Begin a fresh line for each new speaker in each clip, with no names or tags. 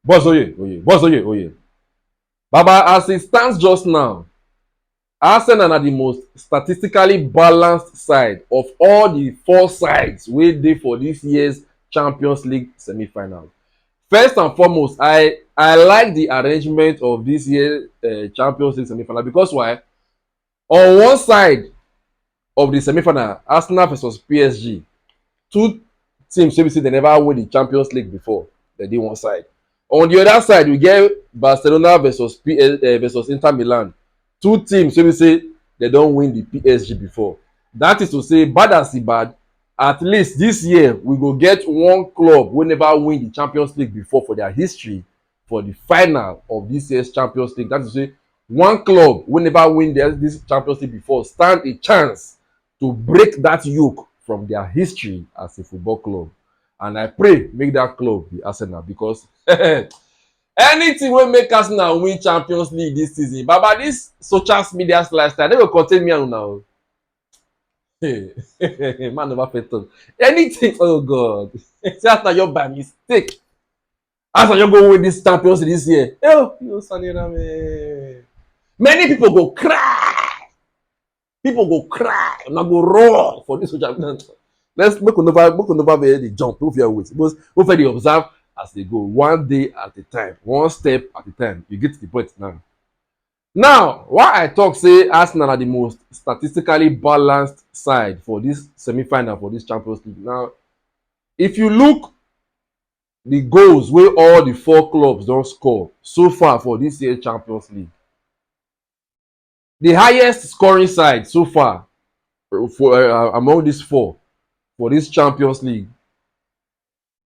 Boss Oye, Oye, Boss Oye, Oye. Baba, as it stands just now, Arsenal are the most statistically balanced side of all the four sides wey dey for this year's Champions League semi-final. First and foremost, I like the arrangement of this year Champions League semi-final because why? On one side of the semi-final, Arsenal versus PSG, two teams wey be say dem never win the Champions League before, dem dey one side. On the other side, we get Barcelona versus Inter Milan, two teams wey be say dem don win the PSG before. That is to say, bad as e bad, at least this year we go get one club wey never win the Champions League before for their history for the final of this year's Champions League. That is to say, one club wey never win this Champions League before stand a chance to break that yoke from their history as a football club. And I pray make that club be Arsenal because anything wey make Arsenal win Champions League this season, baba, this social media lifestyle no go contain me and una o. Man never fit talk anything. Oh God, say Arsenal just by mistake, Arsenal just go win this Champions League this year. Yo, Sanira, man. Many people go cry. People go cry. Una go roar for this social media. Let's make never be jump. Don't fear wait. Because we dey observe as they go, one day at a time, one step at a time. You get to the point now. Now, why I talk say Arsenal are the most statistically balanced side for this semi-final for this Champions League. Now, if you look the goals wey all the four clubs don score so far for this year Champions League, the highest scoring side so far for among these four for this Champions League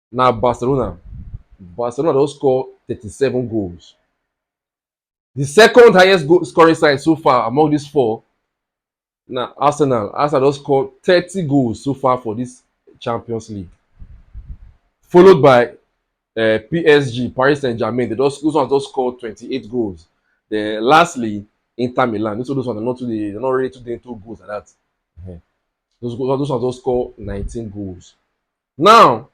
na Barcelona. Barcelona don score 37 goals. The second highest scoring side so far among these four na Arsenal. Arsenal don score 30 goals so far for this Champions League, followed by PSG, Paris Saint-Germain. Those ones don score 28 goals. Then lastly, Inter Milan. Those ones are not really too dey into goals like that. Those ones don score 19 goals. Now,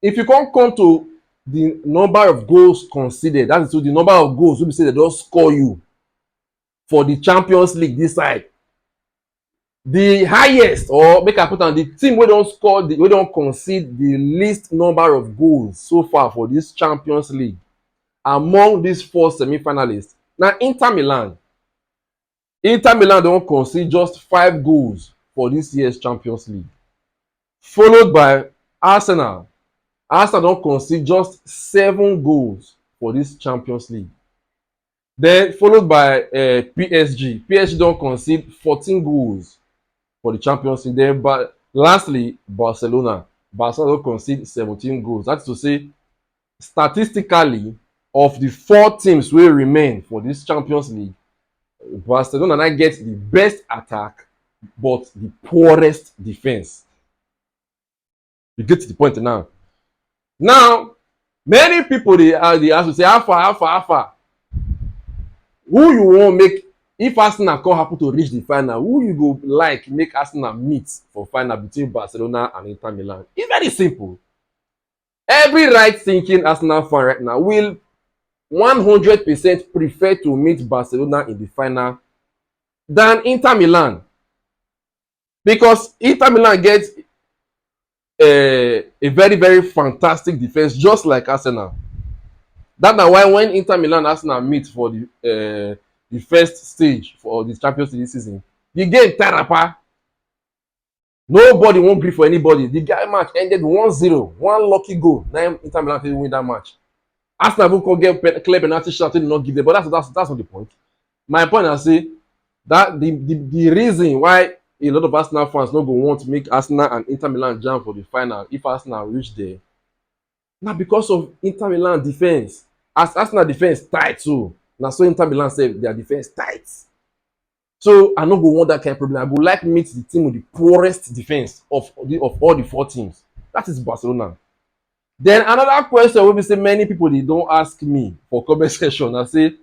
if you come to the number of goals conceded, that is the number of goals wey be say dem don score you for the Champions League this side, the highest, or make I put am, the team wey don concede the least number of goals so far for this Champions League among these four semi-finalists na Inter Milan. Inter Milan don concede just 5 goals for this year's Champions League, followed by Arsenal. Arsenal don concede just 7 goals for this Champions League. Then followed by PSG. PSG don concede 14 goals for the Champions League. Then lastly, Barcelona. Barcelona don concede 17 goals. That is to say, statistically, of the 4 teams wey remain for this Champions League, Barcelona now get the best attack but the poorest defense. You get to the point now. Now, many people dey ask you say, how far? Who you wan make, if Arsenal come happen to reach the final, who you go like make Arsenal meet for final between Barcelona and Inter Milan? It's very simple. Every right-thinking Arsenal fan right now will 100% prefer to meet Barcelona in the final than Inter Milan, because Inter Milan gets a very, very fantastic defense, just like Arsenal. That's why when Inter Milan and Arsenal meet for the first stage for the Champions League this season, the game tarapa. Nobody won't gree for anybody. The match ended 1-0. One lucky goal. Now Inter Milan didn't win that match. Arsenal will get clear penalty shot, did not give them, but that's not the point. My point is say that the reason why a lot of Arsenal fans no go want to make Arsenal and Inter Milan jam for the final if Arsenal reach there, na because of Inter Milan defense. As Arsenal defense tight too, na so Inter Milan say their defense tight. So I no go want that kind of problem. I go like meet the team with the poorest defense of all the 4 teams. That is Barcelona. Then another question wey be say many people dey don ask me for comment section na say,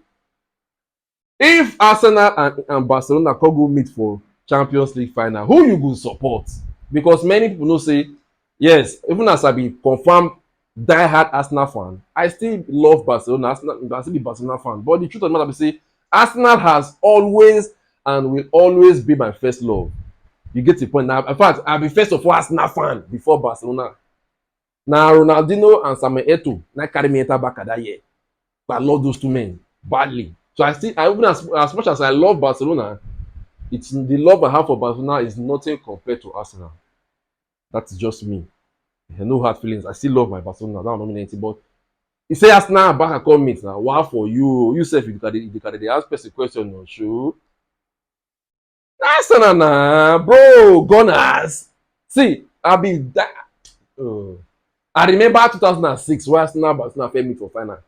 if Arsenal and Barcelona come go meet for Champions League final, who you go support? Because many people know say, yes, even as I be confirmed die-hard Arsenal fan. I still love Barcelona. I still be Barcelona fan. But the truth of the matter is, say, Arsenal has always and will always be my first love. You get the point. Now, in fact, I be first of all Arsenal fan before Barcelona. Now Ronaldinho and Samuel Eto'o na carry me enter back at that year. But I love those two men badly. So I even as much as I love Barcelona, it's the love I have for Barcelona is nothing compared to Arsenal. That's just me. I no hard feelings. I still love my Barcelona. I don't nominate it, but you say Arsenal back and come meet now. Wow for you. You self you can dey ask person question on show. Arsenal na bro Gunners. See, I be that. I remember 2006 when Arsenal failed me for final.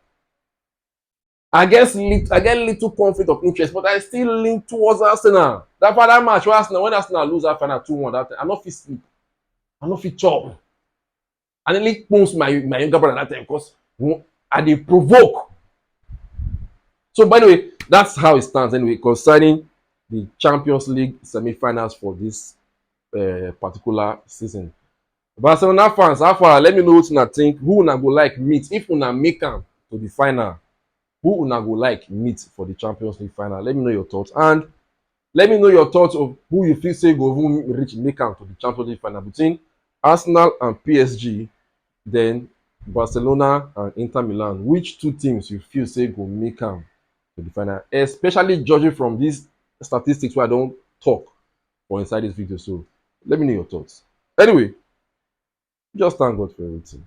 I get little conflict of interest, but I still lean towards Arsenal. That for that match when Arsenal lose that final 2-1, that time, I no fit sleep. I no fit chop. I nearly post my younger brother that time because I dey provoke. So by the way, that's how it stands anyway concerning the Champions League semi-finals for this particular season. Barcelona fans, how far? Let me know what una think. Who una go like meet if una make am to the final? Who una go like meet for the Champions League final? Let me know your thoughts, and let me know your thoughts of who you feel say go even reach make am to the Champions League final between Arsenal and PSG, then Barcelona and Inter Milan. Which two teams you feel say go make am to the final? Especially judging from these statistics wey I don talk for inside this video. So let me know your thoughts. Anyway, just thank God for everything.